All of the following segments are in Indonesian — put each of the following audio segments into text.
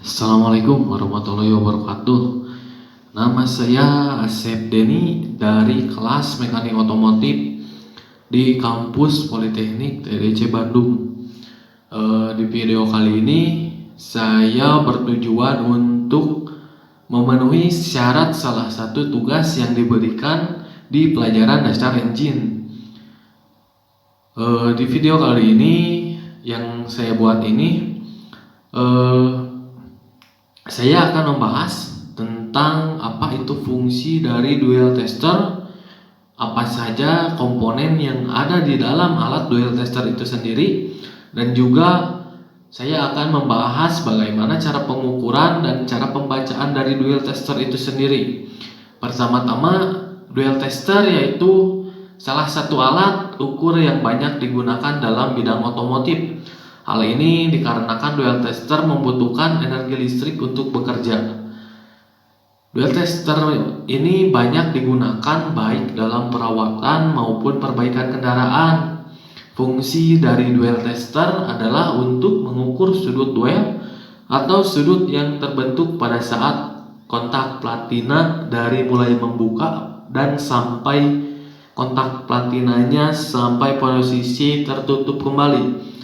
Assalamualaikum warahmatullahi wabarakatuh. Nama saya Asep Deni dari kelas Mekanik Otomotif di kampus Politeknik TDC Bandung. Di video kali ini saya bertujuan untuk memenuhi syarat salah satu tugas yang diberikan di pelajaran dasar engine. Di video kali ini yang saya buat ini saya akan membahas tentang apa itu fungsi dari dual tester, apa saja komponen yang ada di dalam alat dual tester itu sendiri, dan juga saya akan membahas bagaimana cara pengukuran dan cara pembacaan dari dual tester itu sendiri. Pertama-tama, dual tester yaitu salah satu alat ukur yang banyak digunakan dalam bidang otomotif. Hal ini dikarenakan dual tester membutuhkan energi listrik untuk bekerja. Dual tester ini banyak digunakan baik dalam perawatan maupun perbaikan kendaraan. Fungsi dari dual tester adalah untuk mengukur sudut dual atau sudut yang terbentuk pada saat kontak platina dari mulai membuka dan sampai kontak platinanya sampai posisi tertutup kembali.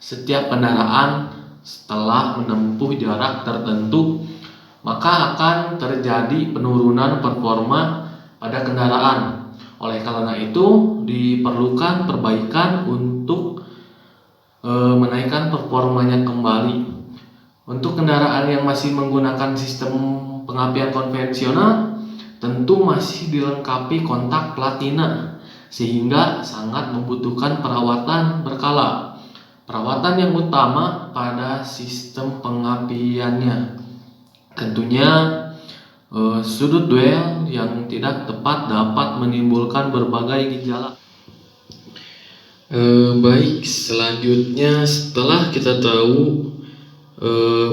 Setiap kendaraan setelah menempuh jarak tertentu, maka akan terjadi penurunan performa pada kendaraan. Oleh karena itu, diperlukan perbaikan untuk menaikkan performanya kembali. Untuk kendaraan yang masih menggunakan sistem pengapian konvensional, tentu masih dilengkapi kontak platina, sehingga sangat membutuhkan perawatan berkala. Perawatan yang utama pada sistem pengapiannya tentunya sudut dual yang tidak tepat dapat menimbulkan berbagai gejala. Baik, selanjutnya setelah kita tahu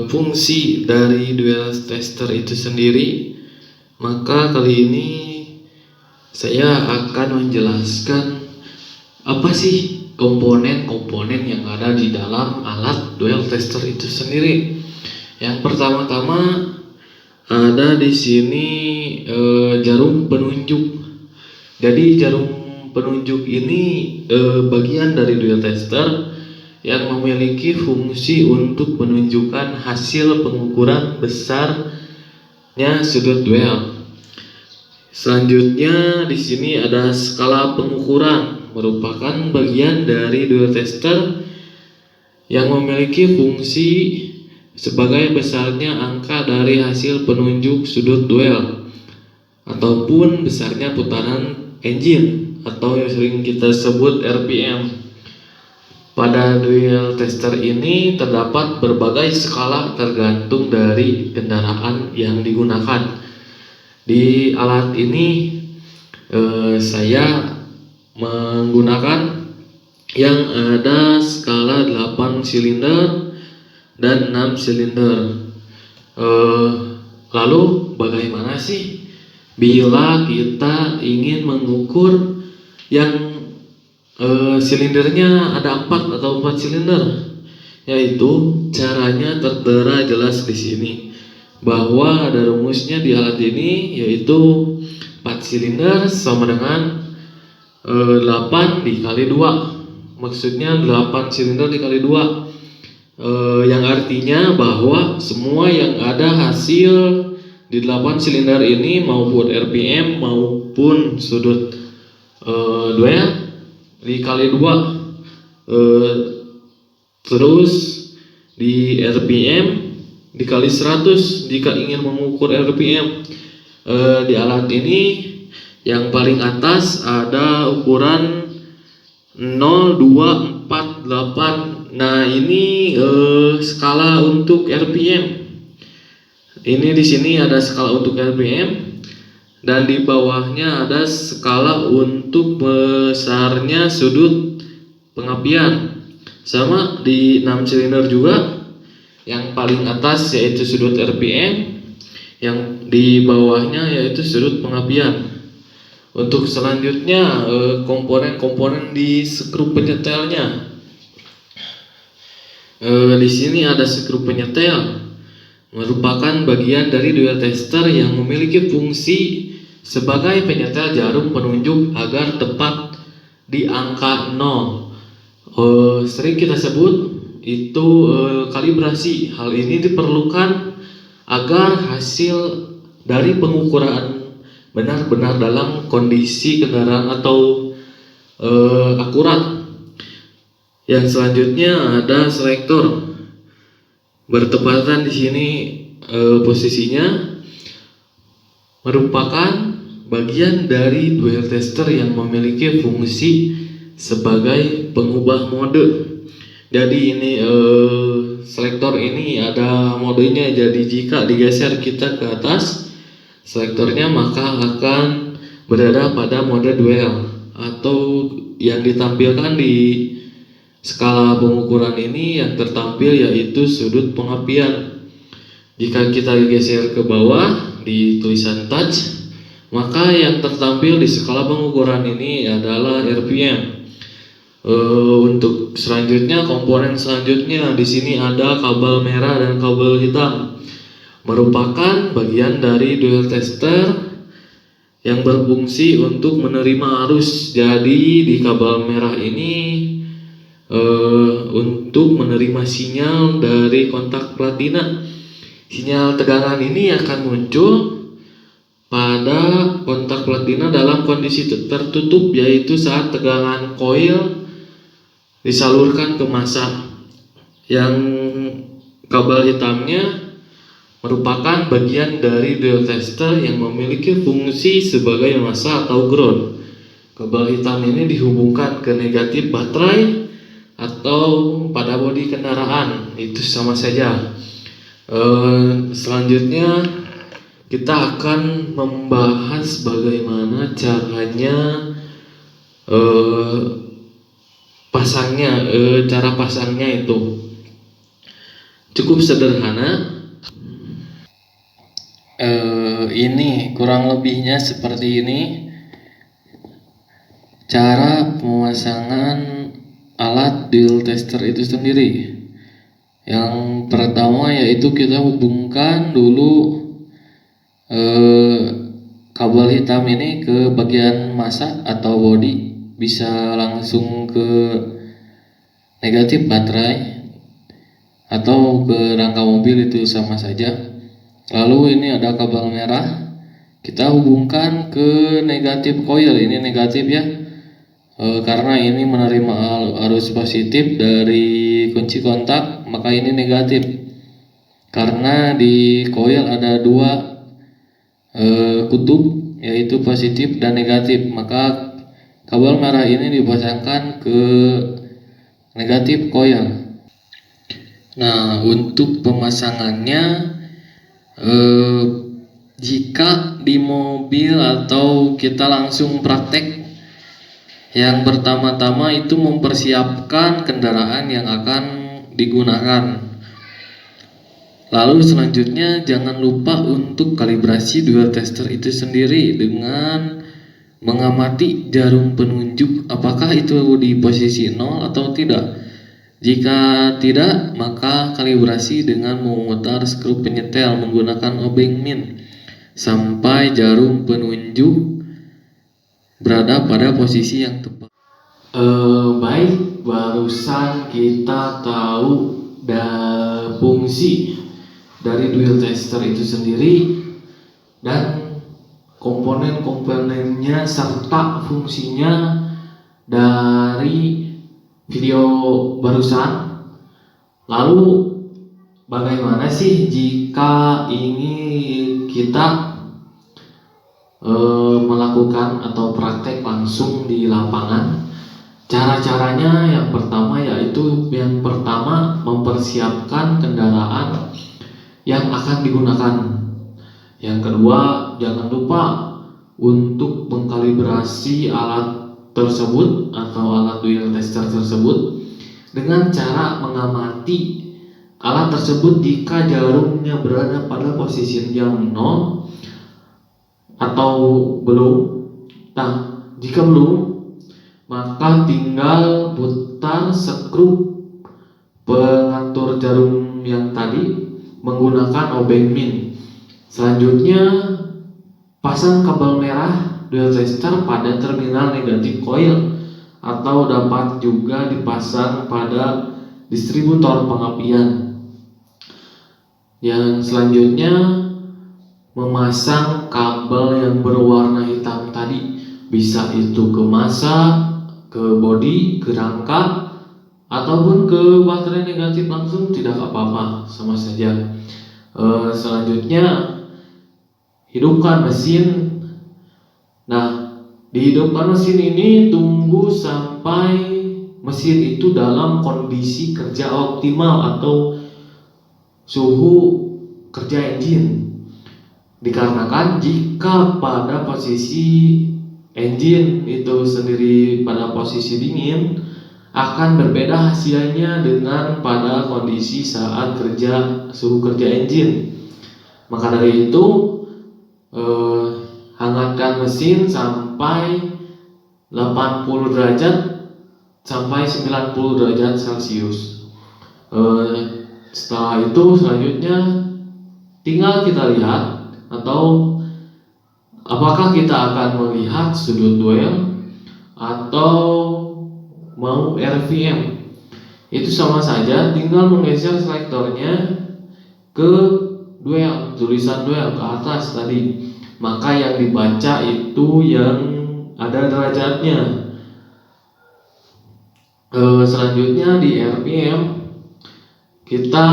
fungsi dari dual tester itu sendiri, maka kali ini saya akan menjelaskan apa sih komponen-komponen yang ada di dalam alat dual tester itu sendiri. Yang pertama-tama ada di sini jarum penunjuk. Jadi jarum penunjuk ini bagian dari dual tester yang memiliki fungsi untuk menunjukkan hasil pengukuran besarnya sudut dual. Selanjutnya di sini ada skala pengukuran, merupakan bagian dari dual tester yang memiliki fungsi sebagai besarnya angka dari hasil penunjuk sudut dual ataupun besarnya putaran engine atau yang sering kita sebut RPM. Pada dual tester ini terdapat berbagai skala tergantung dari kendaraan yang digunakan. Di alat ini saya menggunakan yang ada skala 8 silinder dan 6 silinder. Lalu bagaimana sih bila kita ingin mengukur yang silindernya ada 4 atau 4 silinder? Yaitu caranya tertera jelas di sini, bahwa ada rumusnya di alat ini, yaitu 4 silinder sama dengan 8 dikali 2. Maksudnya 8 silinder dikali 2, yang artinya bahwa semua yang ada hasil di 8 silinder ini, maupun RPM maupun sudut dual, dikali 2. Terus di RPM dikali 100 jika ingin mengukur RPM. Di alat ini yang paling atas ada ukuran 0248. Nah, ini skala untuk RPM. Ini di sini ada skala untuk RPM, dan di bawahnya ada skala untuk besarnya sudut pengapian. Sama di 6 silinder juga, yang paling atas yaitu sudut RPM, yang di bawahnya yaitu sudut pengapian. Untuk selanjutnya komponen-komponen di skru penyetelnya. Di sini ada skru penyetel. merupakan bagian dari dual tester yang memiliki fungsi sebagai penyetel jarum penunjuk agar tepat di angka 0. Sering kita sebut itu kalibrasi. Hal ini diperlukan agar hasil dari pengukuran benar-benar dalam kondisi kendaraan atau akurat. Yang selanjutnya ada selektor. Bertepatan di sini posisinya merupakan bagian dari dual tester yang memiliki fungsi sebagai pengubah mode. Jadi ini selektor ini ada modenya. Jadi jika digeser kita ke atas selektornya, maka akan berada pada mode dual, atau yang ditampilkan di skala pengukuran ini yang tertampil yaitu sudut pengapian. Jika kita geser ke bawah di tulisan touch, maka yang tertampil di skala pengukuran ini adalah RPM. Untuk selanjutnya, komponen selanjutnya di sini ada kabel merah dan kabel hitam, merupakan bagian dari dual tester yang berfungsi untuk menerima arus. Jadi di kabel merah ini untuk menerima sinyal dari kontak platina. Sinyal tegangan ini akan muncul pada kontak platina dalam kondisi tertutup, yaitu saat tegangan koil disalurkan ke massa. Yang kabel hitamnya merupakan bagian dari dual tester yang memiliki fungsi sebagai massa atau ground. Kabel hitam ini dihubungkan ke negatif baterai atau pada bodi kendaraan, itu sama saja. Selanjutnya kita akan membahas bagaimana caranya cara pasangnya itu cukup sederhana. Ini kurang lebihnya seperti ini cara pemasangan alat dual tester itu sendiri. Yang pertama yaitu kita hubungkan dulu kabel hitam ini ke bagian massa atau bodi, bisa langsung ke negatif baterai atau ke rangka mobil, itu sama saja. Lalu ini ada kabel merah, kita hubungkan ke negatif coil. Ini negatif ya, karena ini menerima arus positif dari kunci kontak, maka ini negatif. Karena di coil ada dua kutub, yaitu positif dan negatif, maka kabel merah ini dipasangkan ke negatif coil. Nah, untuk pemasangannya, jika di mobil atau kita langsung praktek, yang pertama-tama itu mempersiapkan kendaraan yang akan digunakan. Lalu selanjutnya jangan lupa untuk kalibrasi dual tester itu sendiri dengan mengamati jarum penunjuk apakah itu di posisi 0 atau tidak. Jika tidak, maka kalibrasi dengan memutar skru penyetel menggunakan obeng min sampai jarum penunjuk berada pada posisi yang tepat. Baik, barusan kita tahu fungsi dari dual tester itu sendiri dan komponen-komponennya serta fungsinya dari video barusan. Lalu bagaimana sih jika ini kita melakukan atau praktek langsung di lapangan? Cara-caranya yang pertama yaitu mempersiapkan kendaraan yang akan digunakan. Yang kedua, jangan lupa untuk mengkalibrasi alat tersebut atau alat dual tester tersebut dengan cara mengamati alat tersebut jika jarumnya berada pada posisi yang 0 atau belum. Nah, jika belum, maka tinggal putar skru pengatur jarum yang tadi menggunakan obeng min. Selanjutnya, pasang kabel merah dual tester pada terminal negatif coil atau dapat juga dipasang pada distributor pengapian. Yang selanjutnya, memasang kabel yang berwarna hitam tadi, bisa itu ke massa, ke bodi, ke rangka, ataupun ke baterai negatif langsung, tidak apa-apa, sama saja. Selanjutnya, hidupkan mesin. Nah, dihidupkan mesin ini tunggu sampai mesin itu dalam kondisi kerja optimal atau suhu kerja engine. Dikarenakan jika pada posisi engine itu sendiri pada posisi dingin, akan berbeda hasilnya dengan pada kondisi saat suhu kerja engine. Maka dari itu, hangatkan mesin sampai 80 derajat sampai 90 derajat Celcius. Setelah itu selanjutnya tinggal kita lihat atau apakah kita akan melihat sudut duel atau mau RVM. Itu sama saja, tinggal menggeser selektornya ke duel, tulisan duel ke atas tadi. Maka yang dibaca itu yang ada derajatnya. Selanjutnya di RPM kita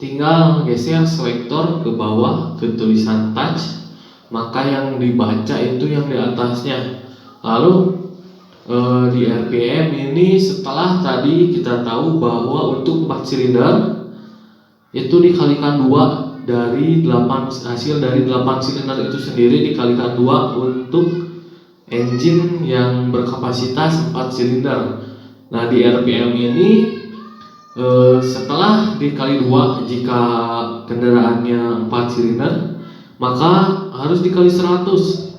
tinggal geser selektor ke bawah ke tulisan touch, maka yang dibaca itu yang di atasnya. Lalu di RPM ini setelah tadi kita tahu bahwa untuk 4 silinder itu dikalikan 2 dari 8, hasil dari 8 silinder itu sendiri dikalikan 2 untuk engine yang berkapasitas 4 silinder. Nah, di RPM ini setelah dikali 2 jika kendaraannya 4 silinder, maka harus dikali 100.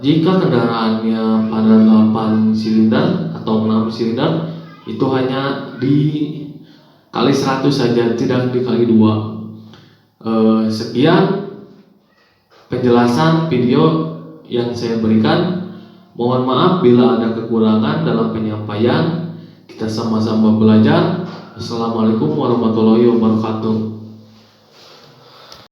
Jika kendaraannya pada 8 silinder atau 6 silinder, itu hanya dikali 100 saja, tidak dikali 2. Sekian penjelasan video yang saya berikan. Mohon maaf bila ada kekurangan dalam penyampaian. Kita sama-sama belajar. Assalamualaikum warahmatullahi wabarakatuh.